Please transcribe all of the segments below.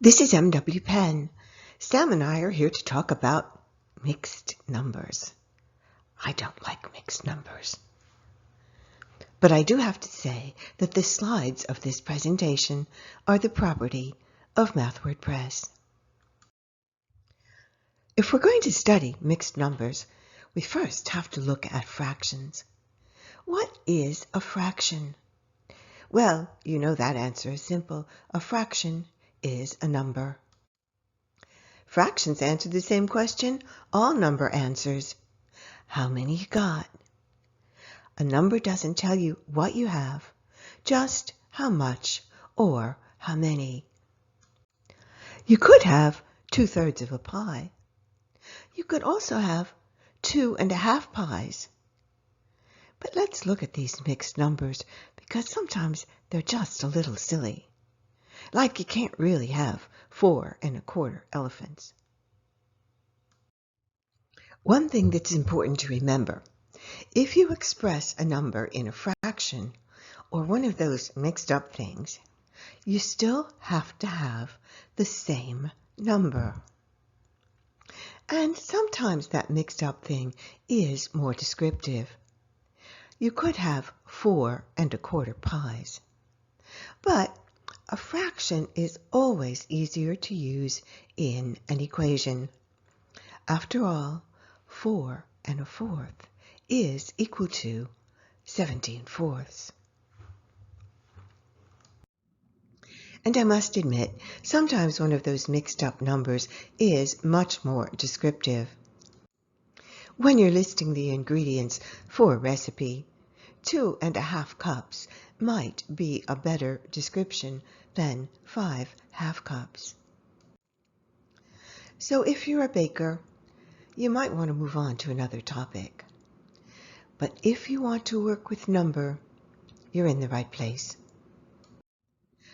This is M.W. Penn. Sam and I are here to talk about mixed numbers. I don't like mixed numbers. But I do have to say that the slides of this presentation are the property of MathWord Press. If we're going to study mixed numbers, we first have to look at fractions. What is a fraction? Well, you know that answer is simple. A fraction is a number. Fractions answer the same question all number answers. How many you got? A number doesn't tell you what you have, just how much or how many. You could have 2/3 of a pie. You could also have 2½ pies. But let's look at these mixed numbers because sometimes they're just a little silly. Like you can't really have 4¼ elephants. One thing that's important to remember, if you express a number in a fraction or one of those mixed up things, you still have to have the same number. And sometimes that mixed up thing is more descriptive. You could have 4¼ pies, but a fraction is always easier to use in an equation. After all, 4¼ is equal to 17/4. And I must admit, sometimes one of those mixed up numbers is much more descriptive. When you're listing the ingredients for a recipe, 2½ cups might be a better description than 5 half cups. So if you're a baker, you might want to move on to another topic. But if you want to work with number, you're in the right place.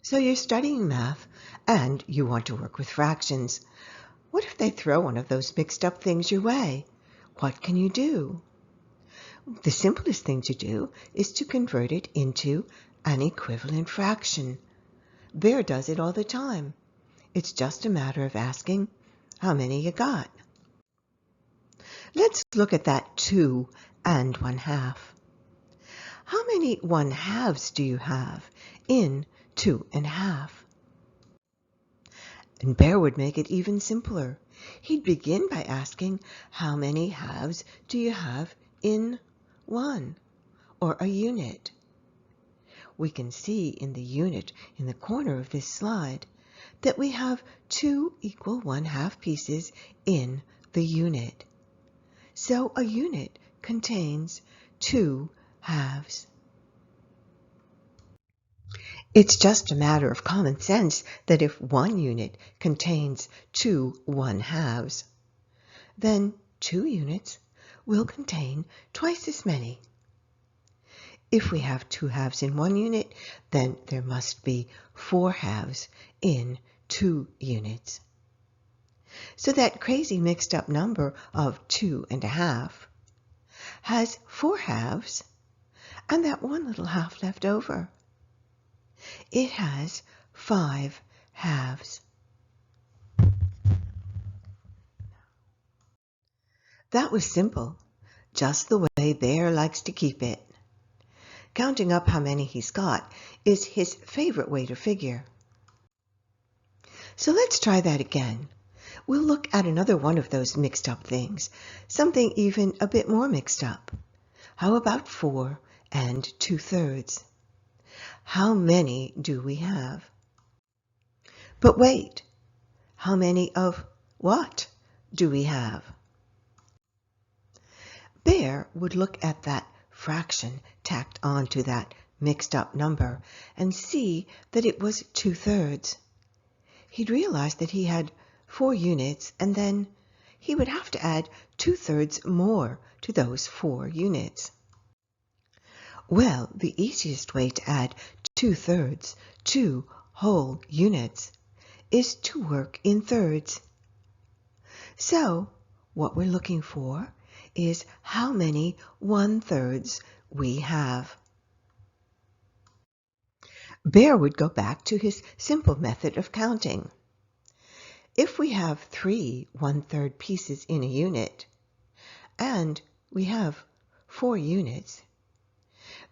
So you're studying math and you want to work with fractions. What if they throw one of those mixed up things your way? What can you do? The simplest thing to do is to convert it into an equivalent fraction. Bear does it all the time. It's just a matter of asking how many you got. Let's look at that 2 and 1/2. How many 1/2s do you have in 2½? And Bear would make it even simpler. He'd begin by asking, how many halves do you have in 1, or a unit? We can see in the unit in the corner of this slide that we have 2 equal 1/2 pieces in the unit. So a unit contains 2 halves. It's just a matter of common sense that if 1 unit contains 2 1/2s, then 2 units will contain twice as many. If we have 2 halves in 1 unit, then there must be 4 halves in 2 units. So that crazy mixed up number of 2½ has 4 halves and that one little half left over. It has 5 halves. That was simple, just the way Bear likes to keep it. Counting up how many he's got is his favorite way to figure. So let's try that again. We'll look at another one of those mixed up things, something even a bit more mixed up. How about 4 and 2/3? How many do we have? But wait, how many of what do we have? Bear would look at that fraction tacked onto that mixed up number and see that it was 2/3. He'd realize that he had 4 units and then he would have to add 2/3 more to those 4 units. Well, the easiest way to add 2/3 to whole units is to work in thirds. So what we're looking for is how many 1/3s we have. Bear would go back to his simple method of counting. If we have 3 1/3 pieces in a unit, and we have 4 units,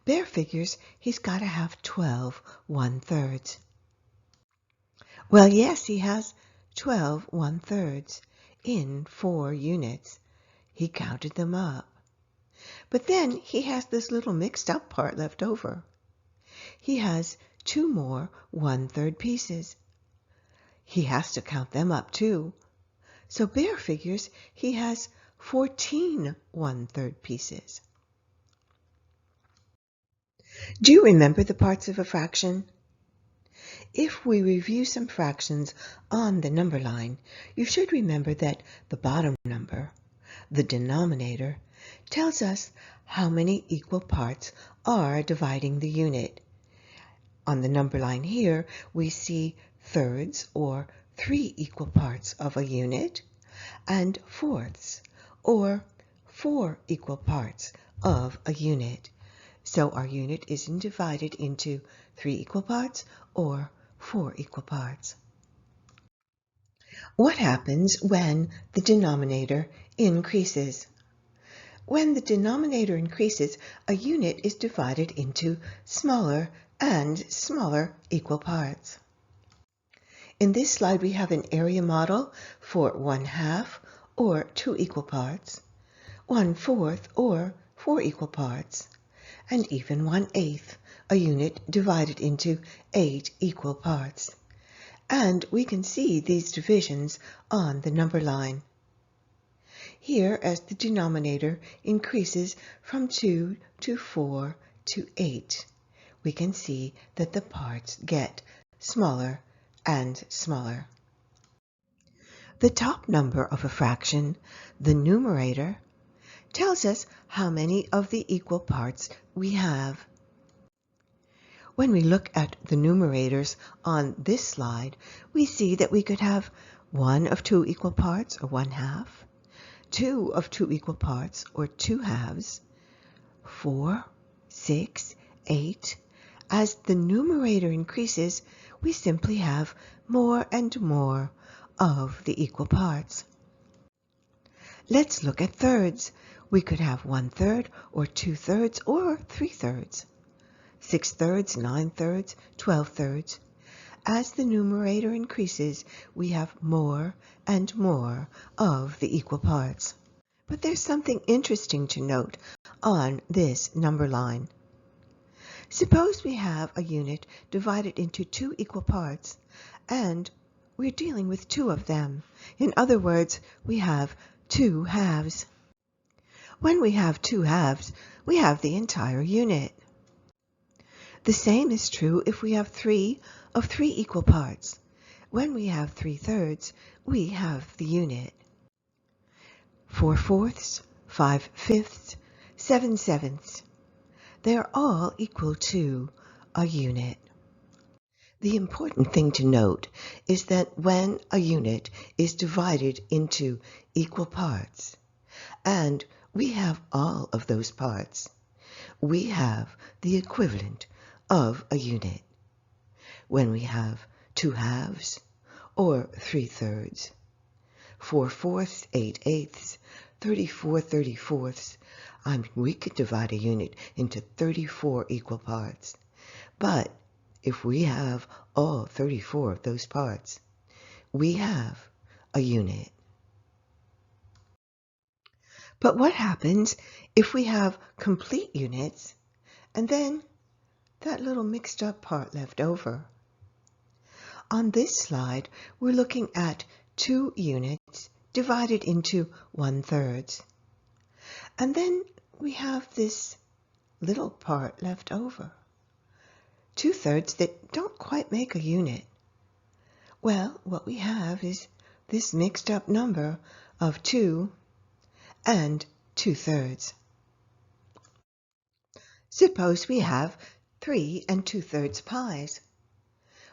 Bear figures he's got to have 12 1/3. Well, yes, he has 12 1/3 in 4 units. He counted them up. But then he has this little mixed up part left over. He has 2 more 1/3 pieces. He has to count them up too. So Bear figures he has 14 1/3 pieces. Do you remember the parts of a fraction? If we review some fractions on the number line, you should remember that the bottom number, the denominator, tells us how many equal parts are dividing the unit. On the number line here, we see thirds, or 3 equal parts of a unit, and fourths, or 4 equal parts of a unit. So our unit isn't divided into 3 equal parts or 4 equal parts. What happens when the denominator increases? When the denominator increases, a unit is divided into smaller and smaller equal parts. In this slide, we have an area model for 1/2 or 2 equal parts, 1/4 or 4 equal parts, and even 1/8, a unit divided into 8 equal parts. And we can see these divisions on the number line. Here, as the denominator increases from 2 to 4 to 8, we can see that the parts get smaller and smaller. The top number of a fraction, the numerator, tells us how many of the equal parts we have. When we look at the numerators on this slide, we see that we could have 1 of 2 equal parts, or 1/2, 2 of 2 equal parts, or 2/2, 4, 6, 8. As the numerator increases, we simply have more and more of the equal parts. Let's look at thirds. We could have 1/3, or 2/3, or 3/3, 6/3, 9/3, 12/3. As the numerator increases, we have more and more of the equal parts. But there's something interesting to note on this number line. Suppose we have a unit divided into 2 equal parts, and we're dealing with 2 of them. In other words, we have 2 halves. When we have 2 halves, we have the entire unit. The same is true if we have 3 of 3 equal parts. When we have 3/3, we have the unit. 4/4, 5/5, 7/7. They're all equal to a unit. The important thing to note is that when a unit is divided into equal parts, and we have all of those parts, we have the equivalent of a unit. When we have 2 halves, or 3/3, 4/4, 8/8, 34 34ths, we could divide a unit into 34 equal parts. But if we have all 34 of those parts, we have a unit. But what happens if we have complete units and then that little mixed up part left over? On this slide, we're looking at 2 units divided into 1/3. And then we have this little part left over. 2/3 that don't quite make a unit. Well, what we have is this mixed up number of 2 and 2/3. Suppose we have 3 and 2/3 pies.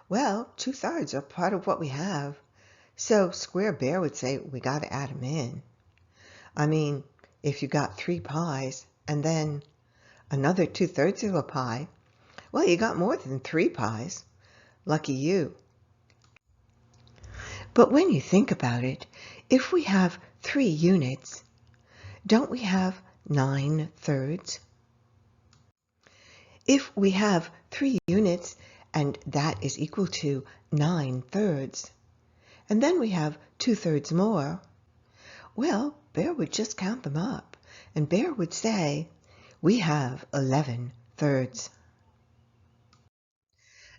Well, 2/3 are part of what we have, so Square Bear would say we got to add them in. I mean, if you got 3 pies and then another 2/3 of a pie, well, you got more than 3 pies. Lucky you. But when you think about it, if we have 3 units, don't we have 9/3? If we have 3 units and that is equal to 9/3, and then we have 2/3 more, well, Bear would just count them up, and Bear would say, we have 11/3.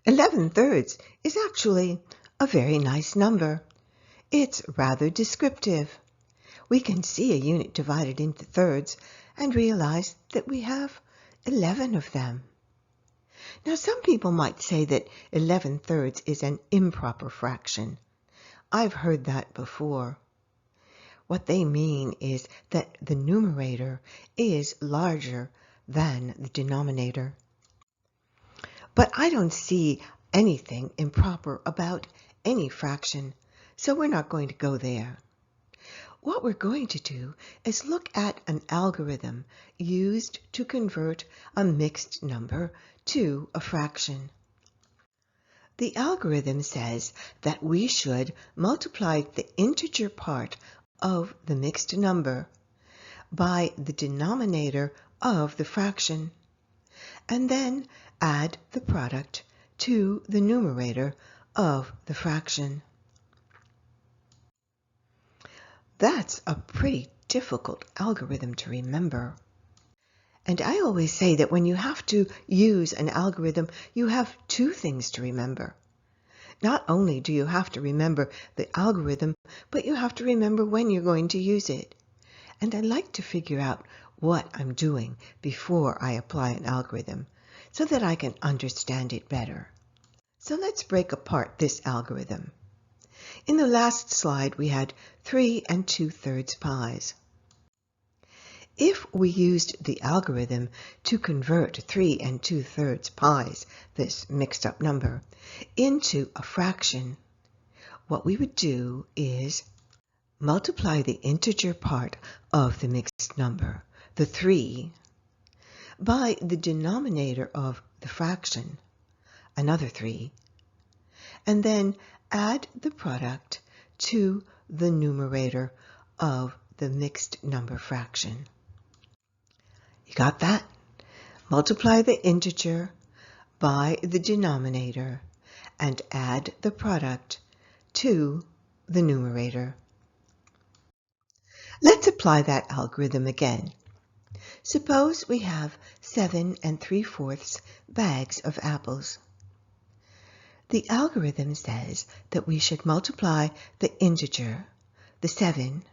11/3 is actually a very nice number. It's rather descriptive. We can see a unit divided into thirds and realize that we have 11 of them. Now, some people might say that 11/3 is an improper fraction. I've heard that before. What they mean is that the numerator is larger than the denominator. But I don't see anything improper about any fraction, so we're not going to go there. What we're going to do is look at an algorithm used to convert a mixed number to a fraction. The algorithm says that we should multiply the integer part of the mixed number by the denominator of the fraction, and then add the product to the numerator of the fraction. That's a pretty difficult algorithm to remember. And I always say that when you have to use an algorithm, you have 2 things to remember. Not only do you have to remember the algorithm, but you have to remember when you're going to use it. And I like to figure out what I'm doing before I apply an algorithm so that I can understand it better. So let's break apart this algorithm. In the last slide, we had 3 2/3 pies. If we used the algorithm to convert 3 2/3 pies, this mixed up number, into a fraction, what we would do is multiply the integer part of the mixed number, the 3, by the denominator of the fraction, another 3, and then add the product to the numerator of the mixed number fraction. You got that? Multiply the integer by the denominator and add the product to the numerator. Let's apply that algorithm again. Suppose we have 7 3/4 bags of apples. The algorithm says that we should multiply the integer, the 7,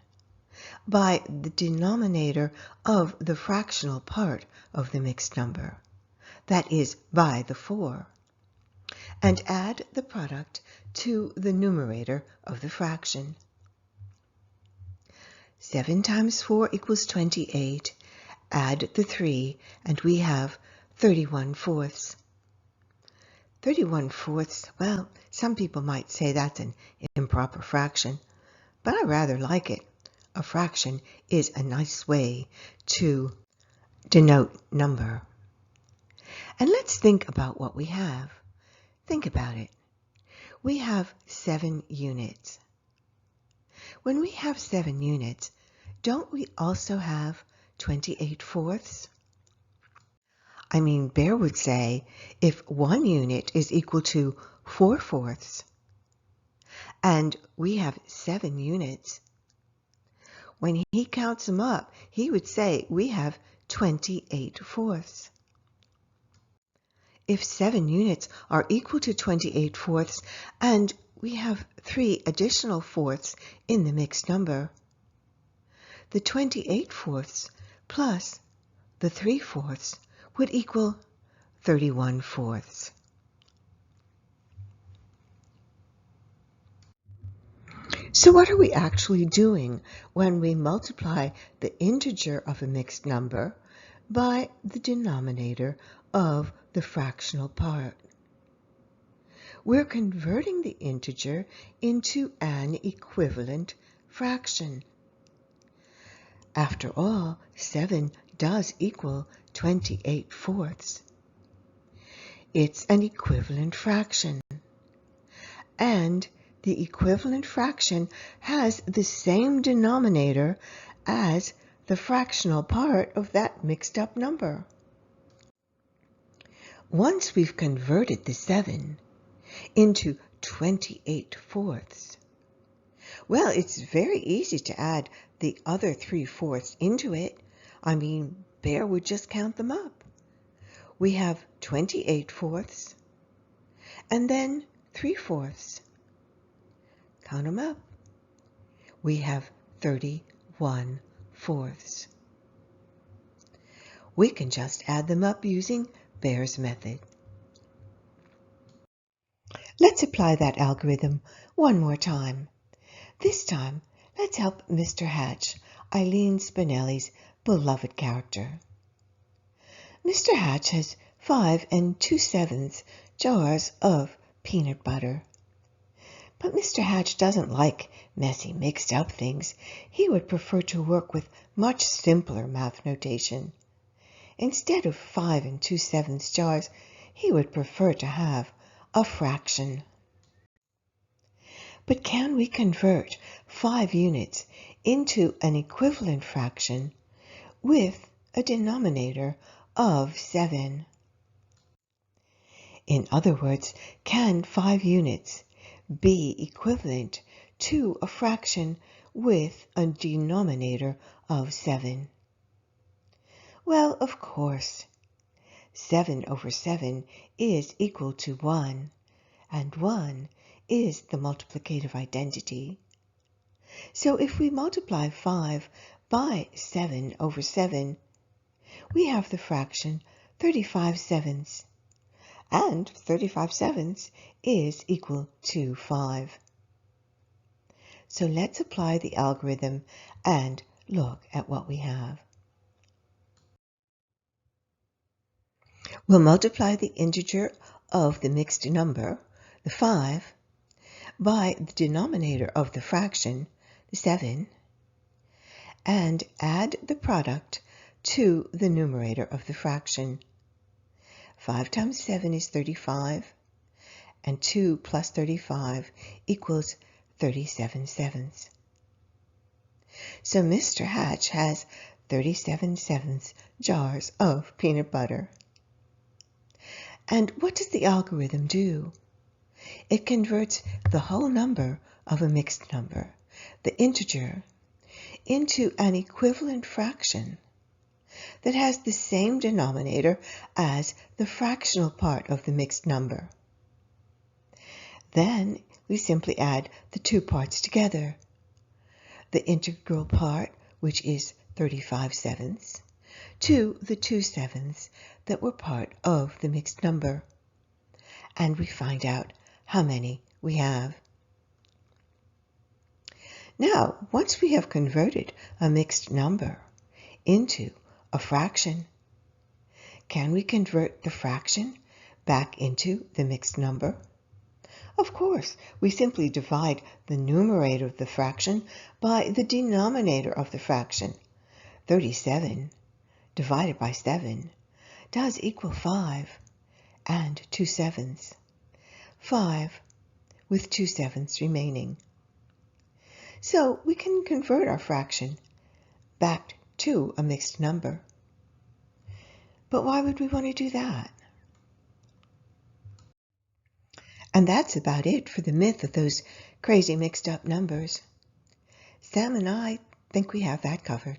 by the denominator of the fractional part of the mixed number, that is, by the 4, and add the product to the numerator of the fraction. 7 times 4 equals 28. Add the 3, and we have 31/4. 31/4, well, some people might say that's an improper fraction, but I rather like it. A fraction is a nice way to denote number. And let's think about what we have. Think about it. We have 7 units. When we have 7 units, don't we also have 28/4? I mean, Bear would say if 1 unit is equal to 4/4, and we have 7 units, when he counts them up, he would say we have 28/4. If 7 units are equal to 28/4, and we have 3 additional fourths in the mixed number, the 28/4 plus the 3/4 would equal 31/4. So what are we actually doing when we multiply the integer of a mixed number by the denominator of the fractional part? We're converting the integer into an equivalent fraction. After all, 7 does equal 28/4. It's an equivalent fraction. And the equivalent fraction has the same denominator as the fractional part of that mixed up number. Once we've converted the 7 into 28/4, well, it's very easy to add the other 3/4 into it. Bear would just count them up. We have 28/4 and then 3/4. Count them up. We have 31/4. We can just add them up using Bear's method. Let's apply that algorithm one more time. This time, let's help Mr. Hatch, Eileen Spinelli's beloved character. Mr. Hatch has 5 2/7 jars of peanut butter. But Mr. Hatch doesn't like messy, mixed-up things. He would prefer to work with much simpler math notation. Instead of 5 2/7 jars, he would prefer to have a fraction. But can we convert 5 units into an equivalent fraction with a denominator of 7? In other words, can 5 units be equivalent to a fraction with a denominator of 7? Well, of course. 7/7 is equal to 1, and 1 is the multiplicative identity. So if we multiply 5 by 7/7, we have the fraction 35/7, and 35/7 is equal to 5. So let's apply the algorithm and look at what we have. We'll multiply the integer of the mixed number, the 5, by the denominator of the fraction, the 7, and add the product to the numerator of the fraction. 5 times 7 is 35, and 2 plus 35 equals 37/7. So Mr. Hatch has 37/7 jars of peanut butter. And what does the algorithm do? It converts the whole number of a mixed number, the integer, into an equivalent fraction that has the same denominator as the fractional part of the mixed number. Then we simply add the two parts together. The integral part, which is 35/7, to the 2/7 that were part of the mixed number. And we find out how many we have. Now, once we have converted a mixed number into a fraction, can we convert the fraction back into the mixed number? Of course, we simply divide the numerator of the fraction by the denominator of the fraction. 37 divided by 7 does equal 5 and 2/7. 5 with 2/7 remaining. So we can convert our fraction back to a mixed number. But why would we want to do that? And that's about it for the myth of those crazy mixed up numbers. Sam and I think we have that covered.